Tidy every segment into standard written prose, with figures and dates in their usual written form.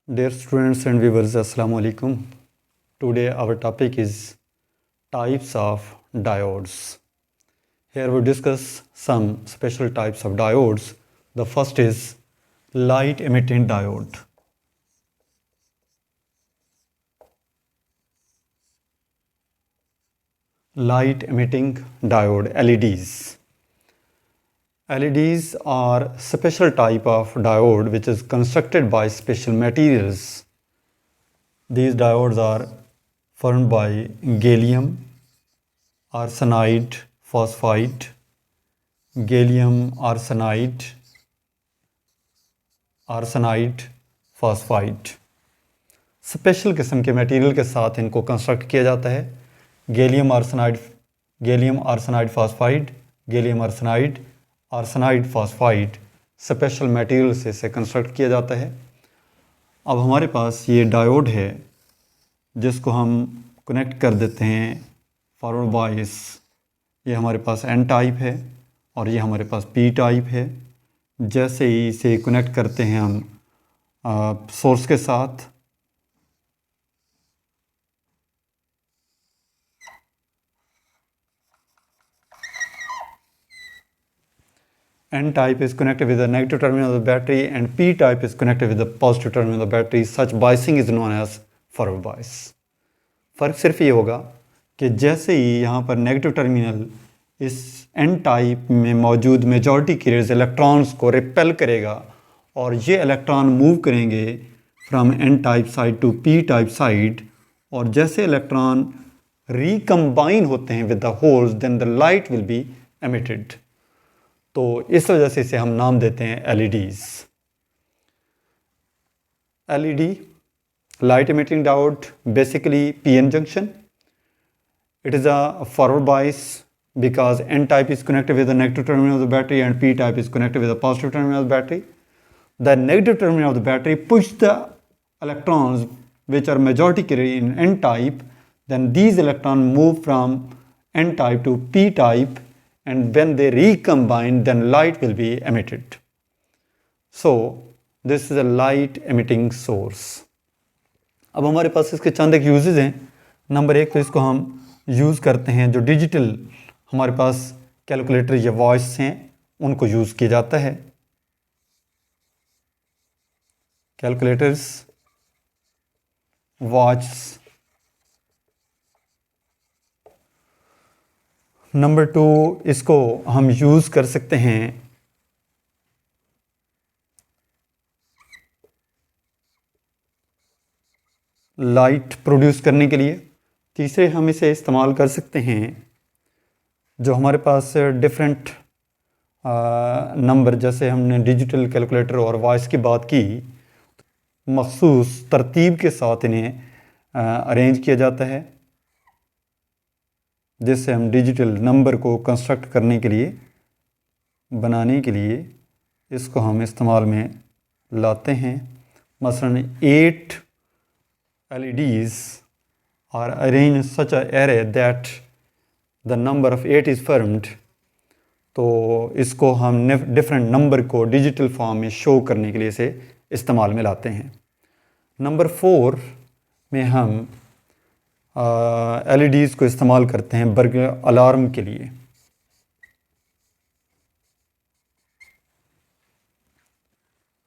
Dear students and viewers, Assalamu alaikum. Today our topic is types of diodes. Here we discuss some special types of diodes. The first is light emitting diode. Light emitting diode, LEDs. LEDs are special type of diode which is constructed by special materials. These diodes are formed by gallium arsenide phosphide, gallium arsenide phosphide. Special किस्म के material के साथ इनको construct किया जाता है. Gallium arsenide phosphide, gallium arsenide phosphide special material से इसे कंस्ट्रक्ट किया जाता है. अब हमारे पास ये डायोड है जिसको हम कनेक्ट कर देते हैं फॉरवर्ड बायस. ये हमारे पास एन टाइप है और ये हमारे पास पी टाइप है. जैसे ही इसे कनेक्ट करते हैं हम सोर्स के साथ, N type is connected with the negative terminal of the battery and P type is connected with the positive terminal of the battery. Such biasing is known as forward bias. फ़र्क सिर्फ ये होगा कि जैसे ही यहाँ पर नेगेटिव टर्मिनल इस N टाइप में मौजूद मेजॉरिटी कैरियर्स इलेक्ट्रॉन्स को रिपेल करेगा और ये इलेक्ट्रॉन मूव करेंगे from N type side to P type side, और जैसे इलेक्ट्रॉन रिकम्बाइन होते हैं with the holes then the light will be emitted. तो इस वजह से इसे हम नाम देते हैं LEDs. LED, light emitting diode, basically PN junction. It is a forward bias because N type is connected with the negative terminal of the battery and P type is connected with the positive terminal of the battery. The negative terminal of the battery push the electrons which are majority carrier in N type. Then these electrons move from N type to P type, and when they recombine then light will be emitted. So this is a light emitting source. अब हमारे पास इसके चंद एक uses हैं. Number एक, तो इसको हम use करते हैं जो डिजिटल हमारे पास कैलकुलेटर या वॉच हैं उनको यूज़ किया जाता है. Calculators, watch. नंबर टू, इसको हम यूज़ कर सकते हैं लाइट प्रोड्यूस करने के लिए. तीसरे, हम इसे इस्तेमाल कर सकते हैं जो हमारे पास डिफरेंट नंबर, जैसे हमने डिजिटल कैलकुलेटर और वॉइस की बात की, मखसूस तरतीब के साथ इन्हें अरेंज किया जाता है जिससे हम डिजिटल नंबर को कंस्ट्रक्ट करने के लिए, बनाने के लिए इसको हम इस्तेमाल में लाते हैं. मसलन 8 LEDs are arranged in such an array that the number of 8 is formed. तो इसको हम डिफरेंट नंबर को डिजिटल फॉर्म में शो करने के लिए इसे इस्तेमाल में लाते हैं. नंबर 4 में हम LEDs को इस्तेमाल करते हैं बर्गर अलार्म के लिए.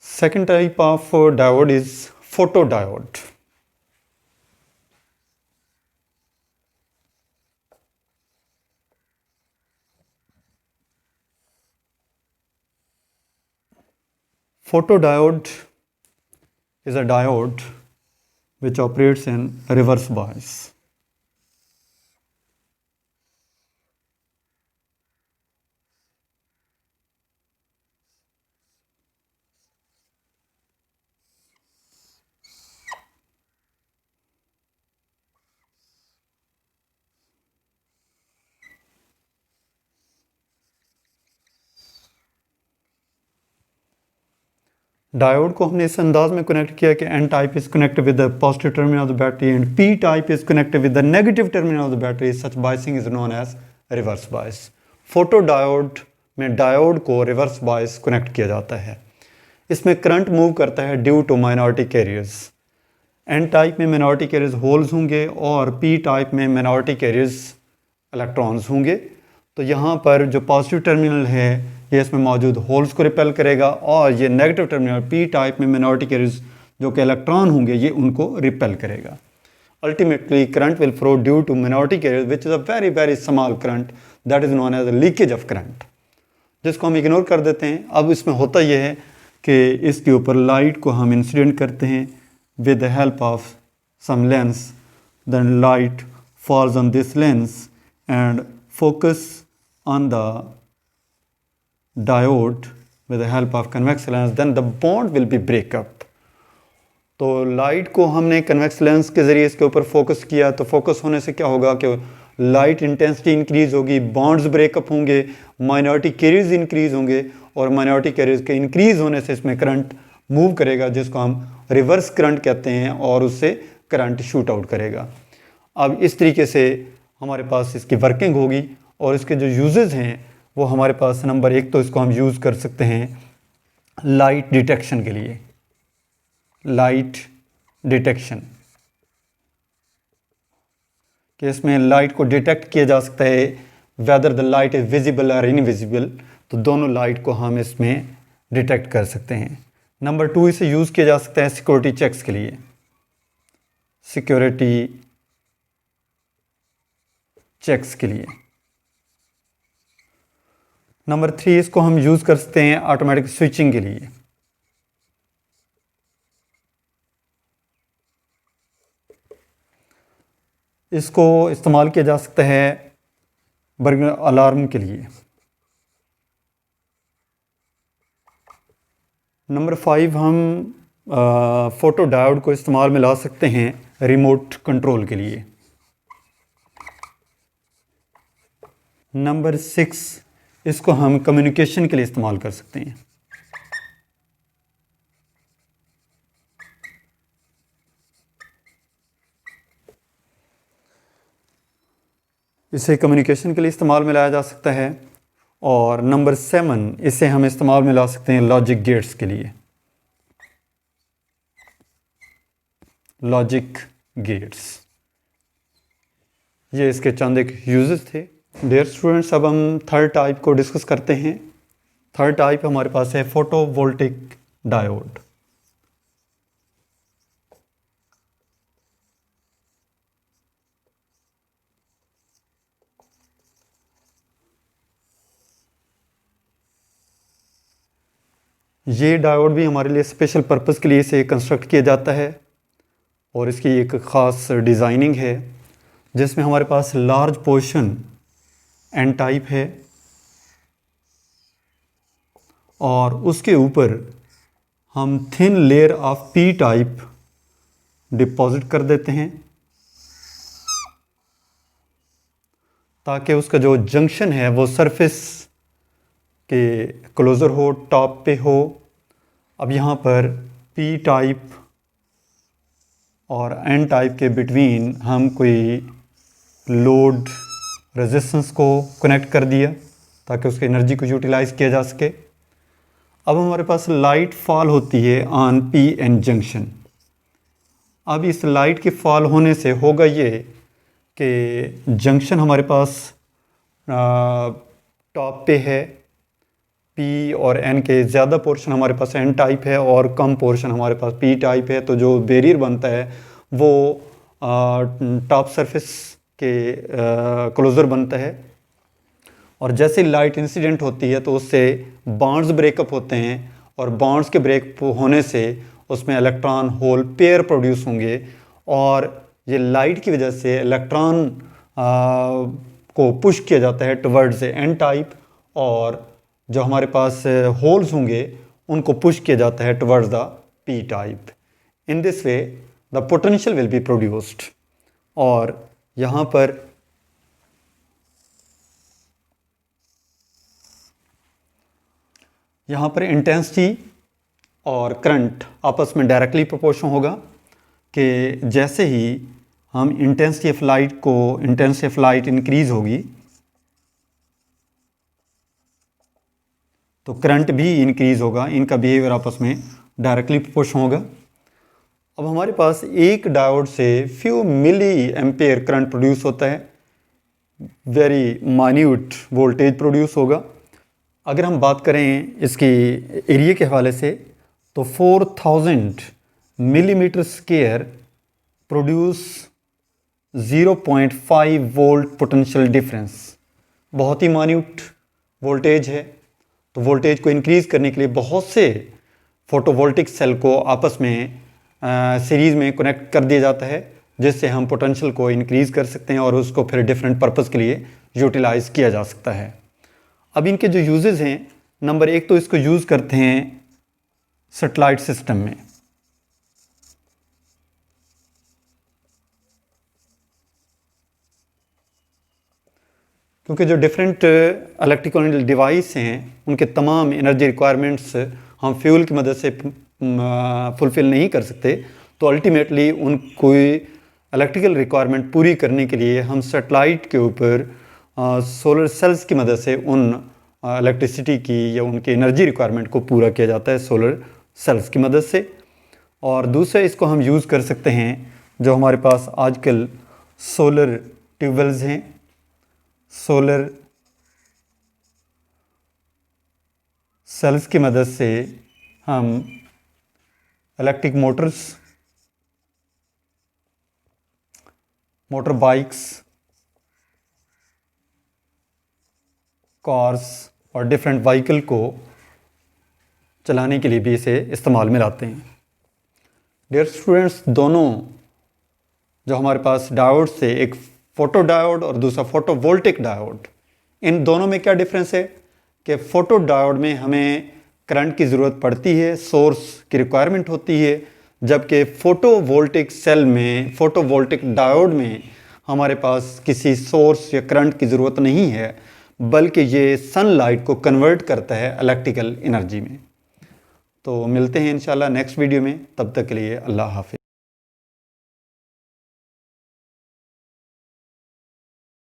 Second type of diode is photo diode. Photodiode is a diode which operates in reverse bias. Diode को हमने इस अंदाज में कनेक्ट किया कि N type is connected with the positive terminal of the battery and P type is connected with the negative terminal of the battery. Such biasing is known as reverse bias. Photo diode में diode को reverse bias connect किया जाता है. इसमें current move करता है due to minority carriers. N type में minority carriers holes होंगे और पी टाइप में माइनॉरिटी कैरियर्स इलेक्ट्रॉन्स होंगे। तो यहाँ पर जो पॉजिटिव टर्मिनल है ये इसमें मौजूद होल्स को रिपेल करेगा और ये नेगेटिव टर्मिनल पी टाइप में माइनॉरिटी कैरियर्स जो कि इलेक्ट्रॉन होंगे ये उनको रिपेल करेगा। Ultimately current will flow due to minority carriers which is a very very small current that is known as a leakage of current, जिसको हम ignore कर देते हैं। अब इसमें होता यह है कि इसके ऊपर लाइट को हम इंसिडेंट करते हैं with the help of some lens, then light falls on this lens and focus on the diode with the help of convex lens, then the bond will be break up. तो light को हमने convex lens के ज़रिए इसके ऊपर focus किया, तो focus होने से क्या होगा कि लाइट इंटेंसिटी इंक्रीज़ होगी, बॉन्ड्स ब्रेकअप होंगे, माइनॉरिटी कैरियर्स इंक्रीज़ होंगे और माइनॉरिटी कैरियर्स के इंक्रीज़ होने से इसमें करंट मूव करेगा जिसको हम रिवर्स करंट कहते हैं और उससे करंट शूट आउट करेगा। अब इस तरीके से हमारे पास इसकी वर्किंग होगी और इसके जो यूजेस हैं वो हमारे पास नंबर एक तो इसको हम यूज़ कर सकते हैं लाइट डिटेक्शन के लिए। लाइट डिटेक्शन कि इसमें लाइट को डिटेक्ट किया जा सकता है whether the light is visible और इनविजिबल, तो दोनों लाइट को हम इसमें डिटेक्ट कर सकते हैं। नंबर टू, इसे यूज़ किया जा सकता है सिक्योरिटी चेक्स के लिए, सिक्योरिटी चेक्स के लिए। नंबर थ्री, इसको हम यूज़ कर सकते हैं ऑटोमेटिक स्विचिंग के लिए। इसको इस्तेमाल किया जा सकता है बर्गनर अलार्म के लिए। नंबर फाइव, हम फोटो डायोड को इस्तेमाल में ला सकते हैं रिमोट कंट्रोल के लिए। नंबर सिक्स, इसको हम कम्युनिकेशन के लिए इस्तेमाल कर सकते हैं। इसे कम्युनिकेशन के लिए इस्तेमाल में लाया जा सकता है। और नंबर सेवन, इसे हम इस्तेमाल में ला सकते हैं लॉजिक गेट्स के लिए। लॉजिक गेट्स, ये इसके चंद एक यूजेस थे। डियर स्टूडेंट्स, अब हम थर्ड टाइप को डिस्कस करते हैं। थर्ड टाइप हमारे पास है फोटोवोल्टिक डायोड। ये डायोड भी हमारे लिए स्पेशल पर्पस के लिए इसे कंस्ट्रक्ट किया जाता है और इसकी एक ख़ास डिज़ाइनिंग है जिसमें हमारे पास लार्ज पोर्शन एन टाइप है और उसके ऊपर हम thin layer of P type deposit कर देते हैं ताकि उसका जो जंक्शन है वो सरफेस के क्लोज़र हो, टॉप पे हो। अब यहाँ पर पी टाइप और एन टाइप के बिटवीन हम कोई लोड रेजिस्टेंस को कनेक्ट कर दिया ताकि उसकी एनर्जी को यूटिलाइज किया जा सके। अब हमारे पास लाइट फॉल होती है ऑन पी एन जंक्शन। अब इस लाइट के फॉल होने से होगा ये कि जंक्शन हमारे पास टॉप पे है, पी और एन के ज़्यादा पोर्शन हमारे पास एन टाइप है और कम पोर्शन हमारे पास पी टाइप है। तो जो बैरियर बनता है वो टॉप सरफेस के क्लोज़र बनता है और जैसे लाइट इंसिडेंट होती है तो उससे बॉन्ड्स ब्रेकअप होते हैं और बॉन्ड्स के ब्रेक होने से उसमें इलेक्ट्रॉन होल पेयर प्रोड्यूस होंगे और ये लाइट की वजह से इलेक्ट्रॉन को पुश किया जाता है टुवर्ड्स एन टाइप और जो हमारे पास होल्स होंगे उनको पुश किया जाता है towards the P type. In this way the potential will be produced और यहाँ पर इंटेंसिटी और करंट आपस में डायरेक्टली प्रोपोर्शन होगा कि जैसे ही हम इंटेंसिटी ऑफ लाइट इंक्रीज़ होगी तो करंट भी इंक्रीज़ होगा, इनका बिहेवियर आपस में डायरेक्टली प्रोपोर्शनल होगा। अब हमारे पास एक डायोड से few milli ampere current produce होता है, वेरी माइन्यूट वोल्टेज प्रोड्यूस होगा। अगर हम बात करें इसकी एरिया के हवाले से तो 4000 millimetre square produce 0.5 volt potential difference, बहुत ही माइन्यूट वोल्टेज है। तो वोल्टेज को इंक्रीज़ करने के लिए बहुत से फोटोवोल्टिक सेल को आपस में सीरीज़ में कनेक्ट कर दिया जाता है, जिससे हम पोटेंशियल को इंक्रीज़ कर सकते हैं और उसको फिर डिफरेंट पर्पज़ के लिए यूटिलाइज़ किया जा सकता है। अब इनके जो यूजेस हैं, नंबर एक तो इसको यूज़ करते हैं सैटेलाइट सिस्टम में। क्योंकि जो डिफरेंट इलेक्ट्रिकल डिवाइस हैं उनके तमाम एनर्जी रिक्वायरमेंट्स हम फ्यूल की मदद से फुलफ़िल नहीं कर सकते, तो अल्टीमेटली उन कोई इलेक्ट्रिकल रिक्वायरमेंट पूरी करने के लिए हम सैटेलाइट के ऊपर सोलर सेल्स की मदद से उन इलेक्ट्रिसिटी की या उनकी एनर्जी रिक्वायरमेंट को पूरा किया जाता है सोलर सेल्स की मदद से। और दूसरा इसको हम यूज़ कर सकते हैं जो हमारे पास आजकल सोलर ट्यूबवेल्स हैं, सोलर सेल्स की मदद से हम electric Motors, motor bikes, cars और डिफरेंट व्हीकल को चलाने के लिए भी इसे इस्तेमाल में लाते हैं। डियर स्टूडेंट्स, दोनों जो हमारे पास डायोड से, एक फोटो डायोड और दूसरा फोटोवोल्टिक डायोड, इन दोनों में क्या डिफरेंस है कि फोटो डायोड में हमें करंट की ज़रूरत पड़ती है, सोर्स की रिक्वायरमेंट होती है, जबकि फोटोवोल्टिक सेल में, फोटोवोल्टिक डायोड में हमारे पास किसी सोर्स या करंट की ज़रूरत नहीं है, बल्कि ये सनलाइट को कन्वर्ट करता है इलेक्ट्रिकल एनर्जी में। तो मिलते हैं इंशाल्लाह नेक्स्ट वीडियो में, तब तक के लिए अल्लाह हाफ़िज़।